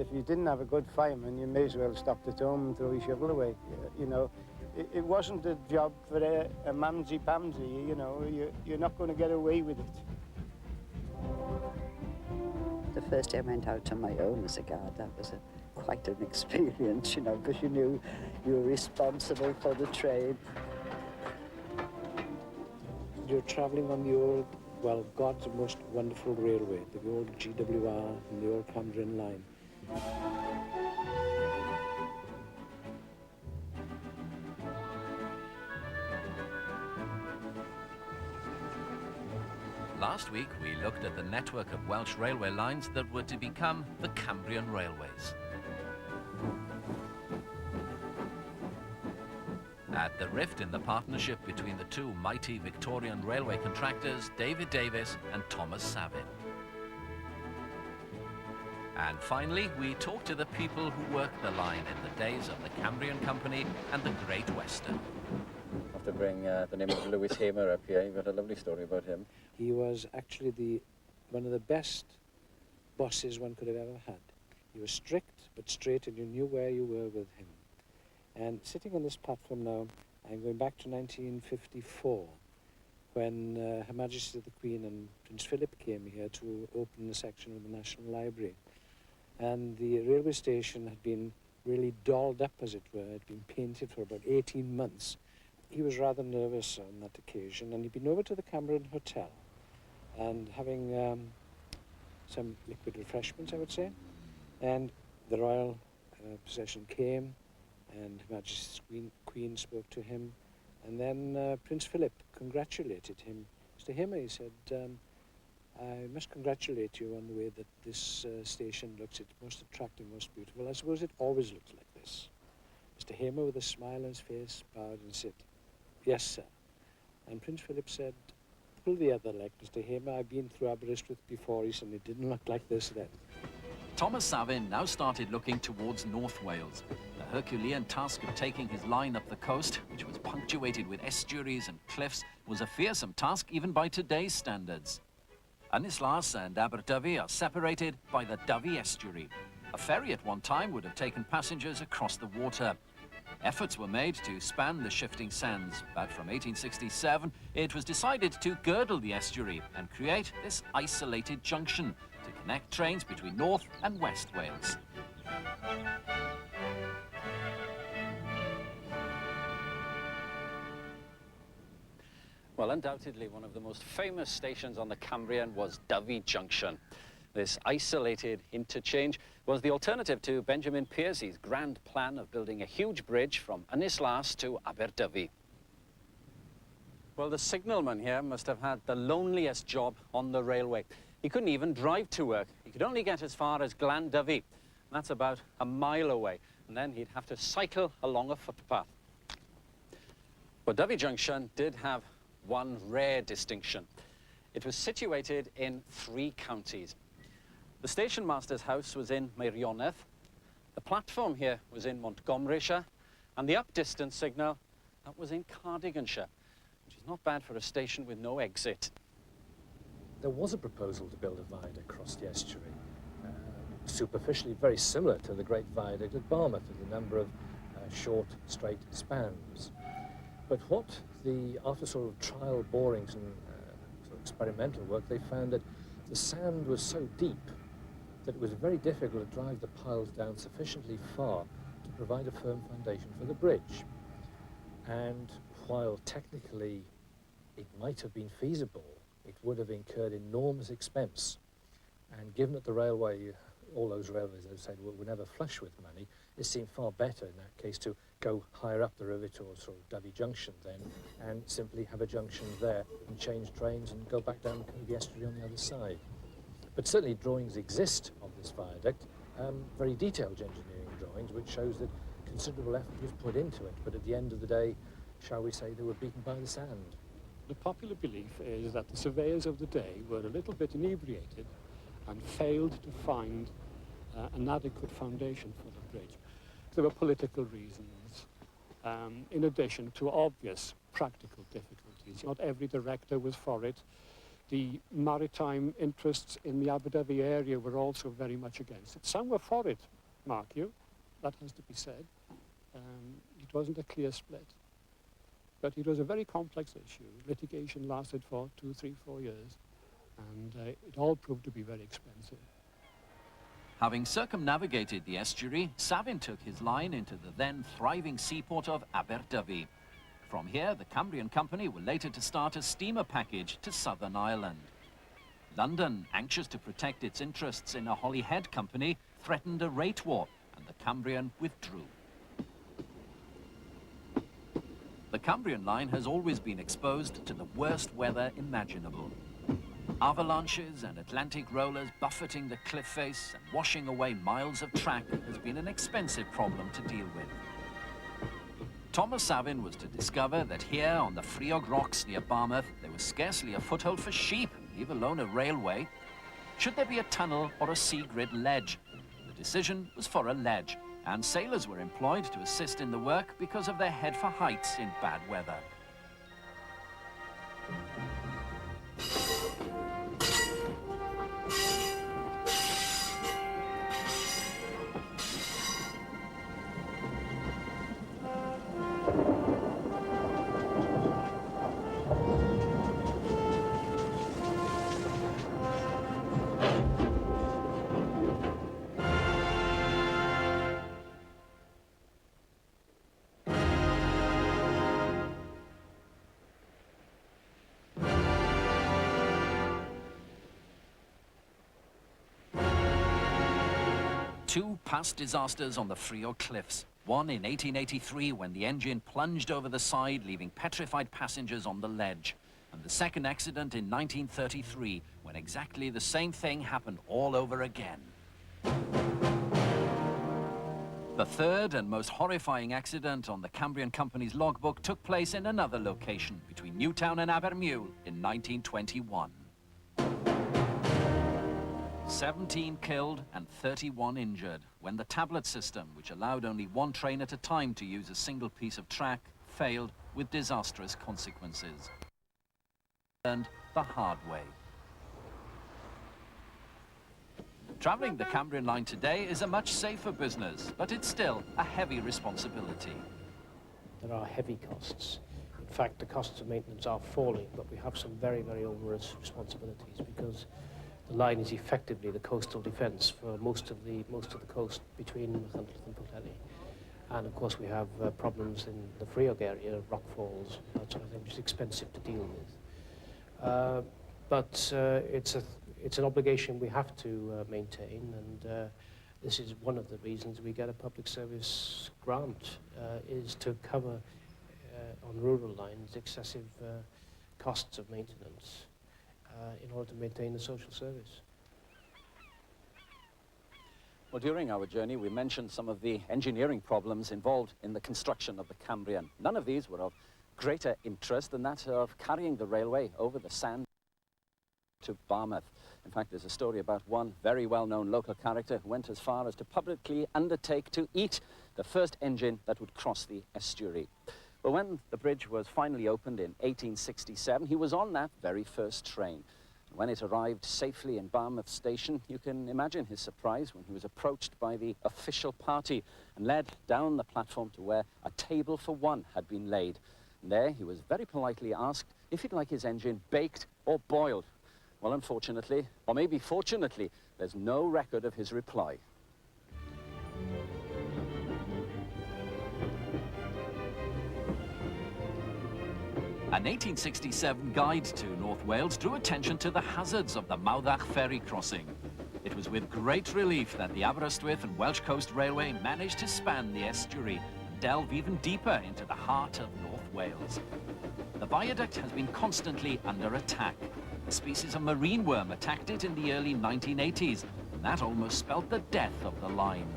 if you didn't have a good fireman, you may as well stop at home and throw your shovel away. You know, it wasn't a job for a mamsy-pamsy, you know. You're not going to get away with it. The first day I went out on my own as a guard, that was quite an experience, you know, because you knew you were responsible for the trade. You're travelling on the old, well, God's most wonderful railway, the old GWR and the old Cambrian line. Last week, we looked at the network of Welsh railway lines that were to become the Cambrian Railways. At the rift in the partnership between the two mighty Victorian railway contractors, David Davis and Thomas Savin. And finally, we talked to the people who worked the line in the days of the Cambrian Company and the Great Western. I have to bring the name of Lewis Hamer up here. You've got a lovely story about him. He was actually one of the best bosses one could have ever had. He was strict but straight, and you knew where you were with him. And sitting on this platform now, I'm going back to 1954, when Her Majesty the Queen and Prince Philip came here to open a section of the National Library. And the railway station had been really dolled up, as it were. It had been painted for about 18 months. He was rather nervous on that occasion, and he'd been over to the Cambrian Hotel and having some liquid refreshments, I would say. And the royal procession came, and Her Majesty's Queen spoke to him, and then Prince Philip congratulated him. Mr. Hamer, he said, I must congratulate you on the way that this station looks. It's most attractive, most beautiful. I suppose it always looks like this. Mr. Hamer, with a smile on his face, bowed and said, yes, sir. And Prince Philip said, pull the other leg, Mr. Hamer. I've been through Aberystwyth before. He said, it didn't look like this then. Thomas Savin now started looking towards North Wales. The Herculean task of taking his line up the coast, which was punctuated with estuaries and cliffs, was a fearsome task even by today's standards. Ynys and Aberdyfi are separated by the Dyfi estuary. A ferry at one time would have taken passengers across the water. Efforts were made to span the shifting sands, but from 1867 it was decided to girdle the estuary and create this isolated junction to connect trains between North and West Wales. Well, undoubtedly one of the most famous stations on the Cambrian was Dyfi Junction. This isolated interchange was the alternative to Benjamin Piercy's grand plan of building a huge bridge from Ynys to Aberdyfi. Well, the signalman here must have had the loneliest job on the railway. He couldn't even drive to work. He could only get as far as Llandyfi. That's about a mile away. And then he'd have to cycle along a footpath. But Dyfi Junction did have one rare distinction. It was situated in 3 counties. The station master's house was in Meirionnydd, the platform here was in Montgomeryshire, and the up-distance signal, that was in Cardiganshire, which is not bad for a station with no exit. There was a proposal to build a viaduct across the estuary, superficially very similar to the Great Viaduct at Barmouth, with a number of short, straight spans. But after sort of trial borings and sort of experimental work, they found that the sand was so deep that it was very difficult to drive the piles down sufficiently far to provide a firm foundation for the bridge. And while technically it might have been feasible, it would have incurred enormous expense. And given that the railway, all those railways, as I said, were never flush with money, it seemed far better in that case to go higher up the river to sort of Dyfi Junction then, and simply have a junction there and change trains and go back down the estuary on the other side. But certainly drawings exist of this viaduct, very detailed engineering drawings, which shows that considerable effort was put into it. But at the end of the day, shall we say, they were beaten by the sand. The popular belief is that the surveyors of the day were a little bit inebriated and failed to find an adequate foundation for the bridge. There were political reasons, in addition to obvious practical difficulties. Not every director was for it. The maritime interests in the Aberdyfi area were also very much against it. Some were for it, mark you, that has to be said. It wasn't a clear split. But it was a very complex issue. Litigation lasted for 2, 3, 4 years, and it all proved to be very expensive. Having circumnavigated the estuary, Savin took his line into the then thriving seaport of Aberdyfi. From here, the Cambrian Company were later to start a steamer package to Southern Ireland. London, anxious to protect its interests in a Holyhead company, threatened a rate war, and the Cambrian withdrew. The Cambrian line has always been exposed to the worst weather imaginable. Avalanches and Atlantic rollers buffeting the cliff face and washing away miles of track has been an expensive problem to deal with. Thomas Savin was to discover that here on the Freog Rocks near Barmouth, there was scarcely a foothold for sheep, leave alone a railway. Should there be a tunnel or a sea grid ledge? The decision was for a ledge, and sailors were employed to assist in the work because of their head for heights in bad weather. Two past disasters on the Freog cliffs. One in 1883 when the engine plunged over the side, leaving petrified passengers on the ledge. And the second accident in 1933 when exactly the same thing happened all over again. The third and most horrifying accident on the Cambrian Company's logbook took place in another location between Newtown and Abermule in 1921. 17 killed and 31 injured when the tablet system, which allowed only one train at a time to use a single piece of track, failed with disastrous consequences. Learned the hard way. Travelling the Cambrian line today is a much safer business, but it's still a heavy responsibility. There are heavy costs. In fact, the costs of maintenance are falling, but we have some very, very onerous responsibilities because the line is effectively the coastal defence for most of the coast between Machynlleth and Pwllheli. And of course we have problems in the Freog area, rockfalls, that sort of thing, which is expensive to deal with. But it's an obligation we have to maintain, and this is one of the reasons we get a public service grant, is to cover on rural lines excessive costs of maintenance in order to maintain the social service. Well, during our journey, we mentioned some of the engineering problems involved in the construction of the Cambrian. None of these were of greater interest than that of carrying the railway over the sand to Barmouth. In fact, there's a story about one very well-known local character who went as far as to publicly undertake to eat the first engine that would cross the estuary. But when the bridge was finally opened in 1867, he was on that very first train. And when it arrived safely in Barmouth station, you can imagine his surprise when he was approached by the official party and led down the platform to where a table for one had been laid. And there he was very politely asked if he'd like his engine baked or boiled. Well, unfortunately, or maybe fortunately, there's no record of his reply. An 1867 guide to North Wales drew attention to the hazards of the Mawddach ferry crossing. It was with great relief that the Aberystwyth and Welsh Coast Railway managed to span the estuary and delve even deeper into the heart of North Wales. The viaduct has been constantly under attack. A species of marine worm attacked it in the early 1980s, and that almost spelled the death of the line.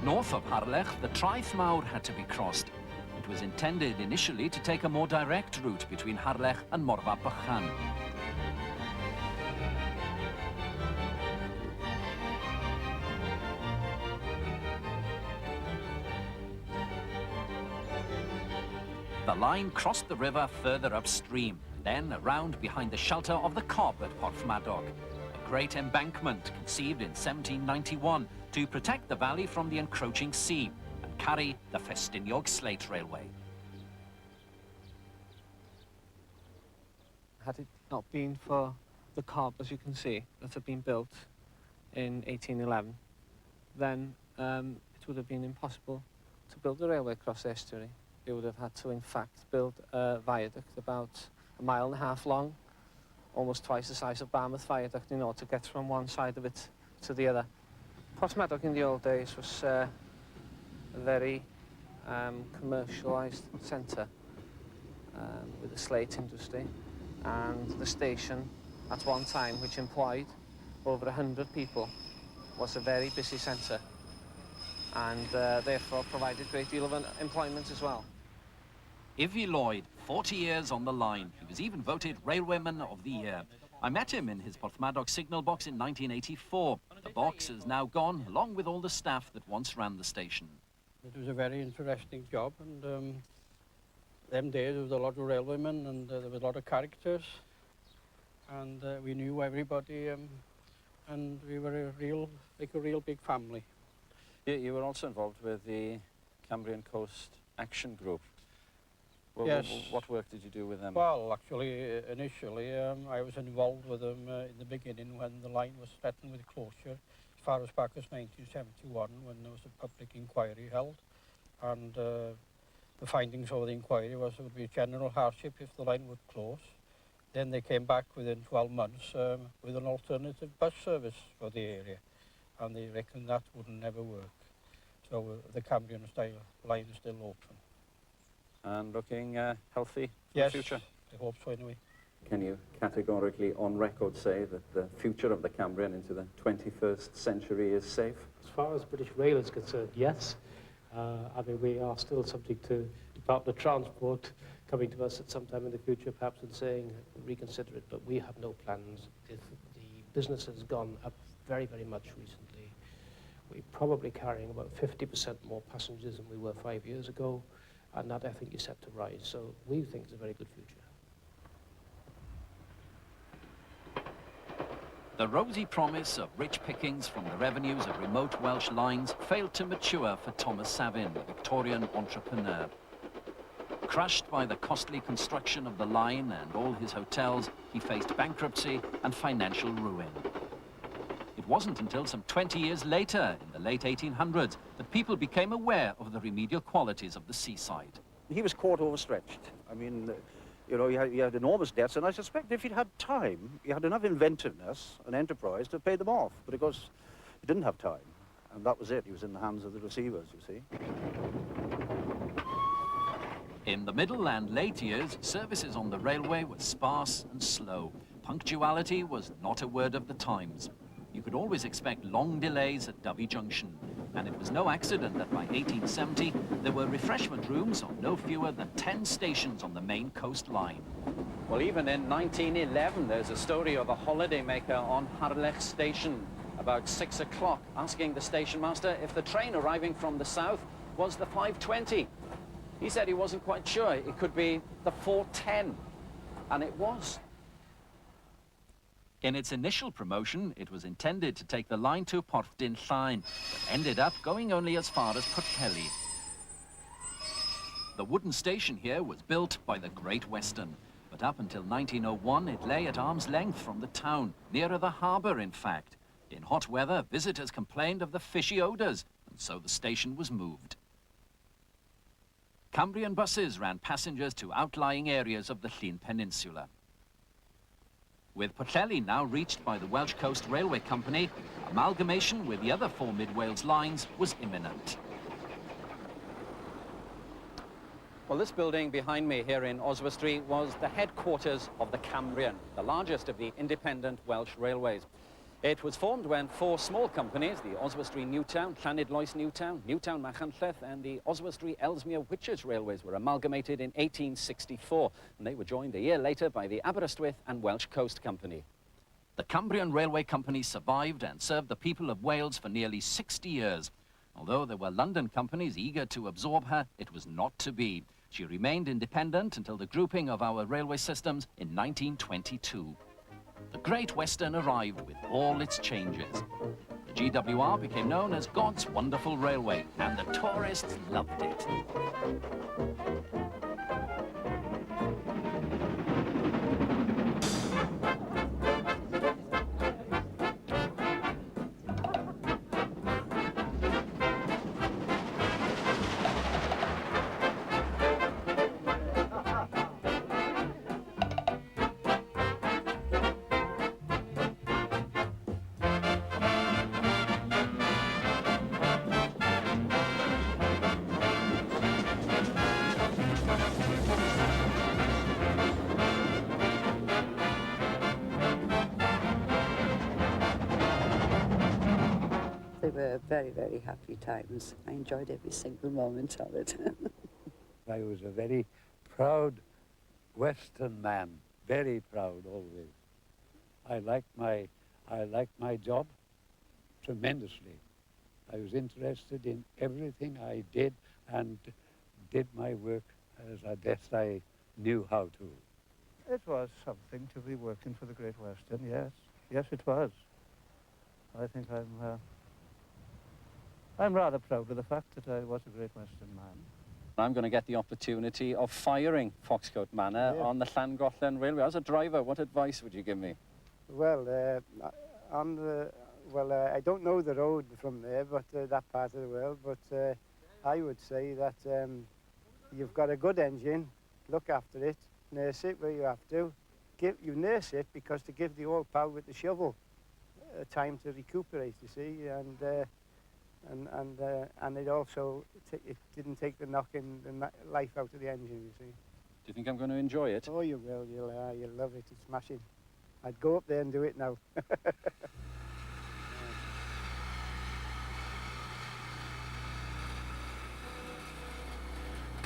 North of Harlech, the Traeth Mawr had to be crossed. It was intended initially to take a more direct route between Harlech and Morfa Bychan. The line crossed the river further upstream, then around behind the shelter of the Cobb at Porthmadog, a great embankment conceived in 1791 to protect the valley from the encroaching sea and carry the Festiniog Slate Railway. Had it not been for the Cobb, as you can see, that had been built in 1811, then it would have been impossible to build the railway across the estuary. You would have had to, in fact, build a viaduct about 1.5 miles long, almost twice the size of Barmouth Viaduct, in order to get from one side of it to the other. Porthmadog in the old days was a very commercialised centre with the slate industry, and the station at one time, which employed over 100 people, was a very busy centre, and therefore provided a great deal of employment as well. Ivy Lloyd, 40 years on the line. He was even voted Railwayman of the Year. I met him in his Porthmadog signal box in 1984. The box is now gone, along with all the staff that once ran the station. It was a very interesting job, and them days there was a lot of railwaymen, and there was a lot of characters, and we knew everybody, and we were like a real big family. You were also involved with the Cambrian Coast Action Group. Well, yes. What work did you do with them? Well, actually, initially, I was involved with them in the beginning when the line was threatened with closure, as far as back as 1971, when there was a public inquiry held, and the findings of the inquiry was it would be a general hardship if the line would close. Then they came back within 12 months with an alternative bus service for the area, and they reckoned that would never work. So the Cambrian style line is still open. And looking healthy for yes, the future? I hope so anyway. Can you categorically, on record, say that the future of the Cambrian into the 21st century is safe? As far as British Rail is concerned, yes. I mean, we are still subject to Department of Transport coming to us at some time in the future, perhaps, and saying, reconsider it, but we have no plans. The business has gone up very, very much recently. We're probably carrying about 50% more passengers than we were 5 years ago, and that, I think, is set to rise. So we think it's a very good future. The rosy promise of rich pickings from the revenues of remote Welsh lines failed to mature for Thomas Savin, the Victorian entrepreneur. Crushed by the costly construction of the line and all his hotels, he faced bankruptcy and financial ruin. It wasn't until some 20 years later, in the late 1800s, that people became aware of the remedial qualities of the seaside. He was caught overstretched. I mean, you know, he had enormous debts, and I suspect if he'd had time, he had enough inventiveness and enterprise to pay them off. But of course, he didn't have time, and that was it. He was in the hands of the receivers, you see. In the middle and late years, services on the railway were sparse and slow. Punctuality was not a word of the times. You could always expect long delays at Dovey Junction, and it was no accident that by 1870 there were refreshment rooms on no fewer than 10 stations on the main coast line. Well, even in 1911, there's a story of a holidaymaker on Harlech Station about 6 o'clock, asking the station master if the train arriving from the south was the 5:20. He said he wasn't quite sure. It could be the 4:10, and it was. In its initial promotion, it was intended to take the line to Porthdin Llain, but ended up going only as far as Pwllheli. The wooden station here was built by the Great Western, but up until 1901 it lay at arm's length from the town, nearer the harbour in fact. In hot weather, visitors complained of the fishy odours, and so the station was moved. Cambrian buses ran passengers to outlying areas of the Llyn Peninsula. With Pwllheli now reached by the Welsh Coast Railway Company, amalgamation with the other 4 Mid-Wales lines was imminent. Well, this building behind me here in Oswestry was the headquarters of the Cambrian, the largest of the independent Welsh railways. It was formed when 4 small companies, the Oswestry Newtown, Llanidloes Newtown, Newtown Machynlleth and the Oswestry Ellesmere Witches Railways were amalgamated in 1864, and they were joined a year later by the Aberystwyth and Welsh Coast Company. The Cambrian Railway Company survived and served the people of Wales for nearly 60 years. Although there were London companies eager to absorb her, it was not to be. She remained independent until the grouping of our railway systems in 1922. The Great Western arrived with all its changes. The GWR became known as God's Wonderful Railway, and the tourists loved it. They were very, very happy times. I enjoyed every single moment of it. I was a very proud Western man, very proud always. I liked my job tremendously. I was interested in everything I did and did my work as best I knew how to. It was something to be working for the Great Western, yes. Yes, it was. I think I'm rather proud of the fact that I was a Great Western man. I'm going to get the opportunity of firing Foxcote Manor on the Llangollen Railway. As a driver, what advice would you give me? Well, I don't know the road from there, but that part of the world, but I would say that you've got a good engine, look after it, nurse it where you have to. You nurse it because to give the old pal with the shovel time to recuperate, you see, and it also it didn't take the knocking the life out of the engine, you see. Do you think I'm going to enjoy it? Oh, you will. You'll love it. It's smashing. I'd go up there and do it now.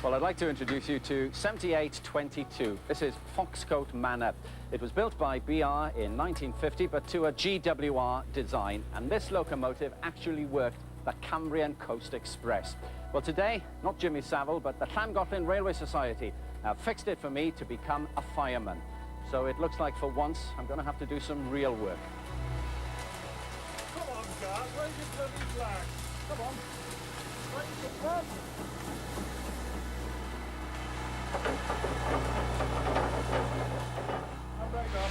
Well, I'd like to introduce you to 7822. This is Foxcote Manor. It was built by BR in 1950, but to a GWR design, and this locomotive actually worked the Cambrian Coast Express. Well, today, not Jimmy Savile, but the Llangollen Railway Society have fixed it for me to become a fireman. So it looks like for once, I'm going to have to do some real work. Come on, guys, raise your bloody flag. Come on, raise your flag. I'm right now.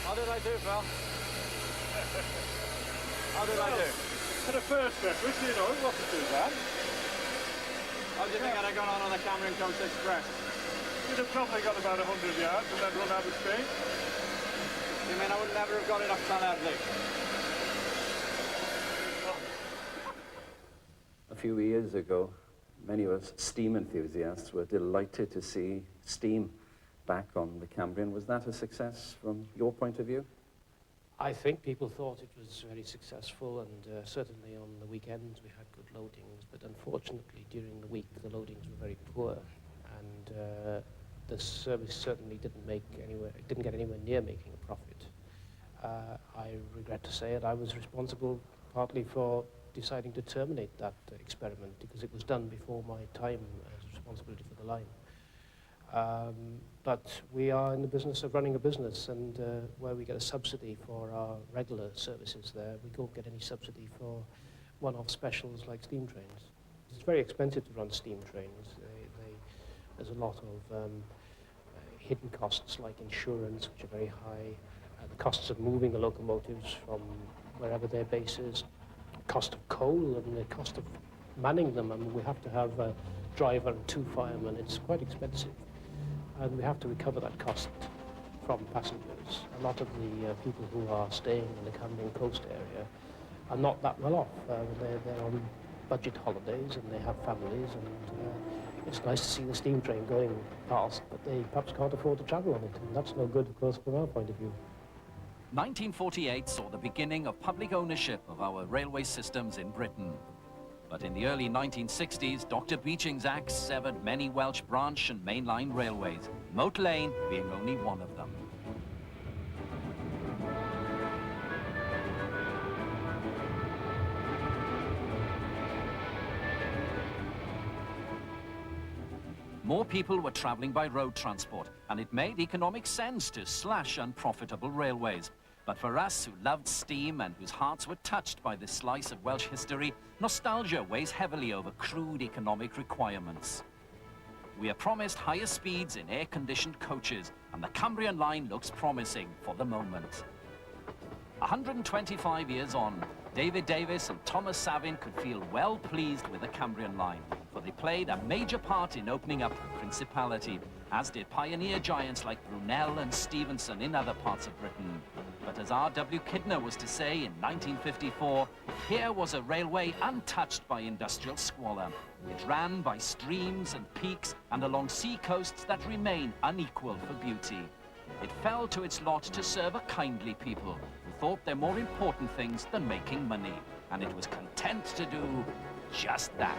How did I do, Phil? How did I do? For the first reference, you know, it wasn't too bad. How do you think I'd have gone on the Cambrian Coast Express? You'd have probably got about 100 yards and then run out of steam. You mean I would never have got it up Llanelli? A few years ago, many of us steam enthusiasts were delighted to see steam back on the Cambrian. Was that a success from your point of view? I think people thought it was very successful, and certainly on the weekends we had good loadings, but unfortunately during the week the loadings were very poor, and the service certainly didn't get anywhere near making a profit. I regret to say it, I was responsible partly for deciding to terminate that experiment because it was done before my time as responsibility for the line. But we are in the business of running a business, and where we get a subsidy for our regular services there, we don't get any subsidy for one-off specials like steam trains. It's very expensive to run steam trains. There's a lot of hidden costs like insurance, which are very high, the costs of moving the locomotives from wherever their base is, cost of coal and the cost of manning them. I mean, we have to have a driver and 2 firemen. It's quite expensive. And we have to recover that cost from passengers. A lot of the people who are staying in the Cambrian coast area are not that well off. They're on budget holidays and they have families, and it's nice to see the steam train going past, but they perhaps can't afford to travel on it, and that's no good, of course, from our point of view. 1948 saw the beginning of public ownership of our railway systems in Britain. But in the early 1960s, Dr. Beeching's axe severed many Welsh branch and mainline railways, Moat Lane being only one of them. More people were travelling by road transport, and it made economic sense to slash unprofitable railways. But for us who loved steam and whose hearts were touched by this slice of Welsh history, nostalgia weighs heavily over crude economic requirements. We are promised higher speeds in air-conditioned coaches, and the Cambrian line looks promising for the moment. 125 years on, David Davis and Thomas Savin could feel well pleased with the Cambrian line, for they played a major part in opening up the Principality, as did pioneer giants like Brunel and Stevenson in other parts of Britain. But as R.W. Kidner was to say in 1954, here was a railway untouched by industrial squalor. It ran by streams and peaks and along sea coasts that remain unequal for beauty. It fell to its lot to serve a kindly people who thought there more important things than making money, and it was content to do just that.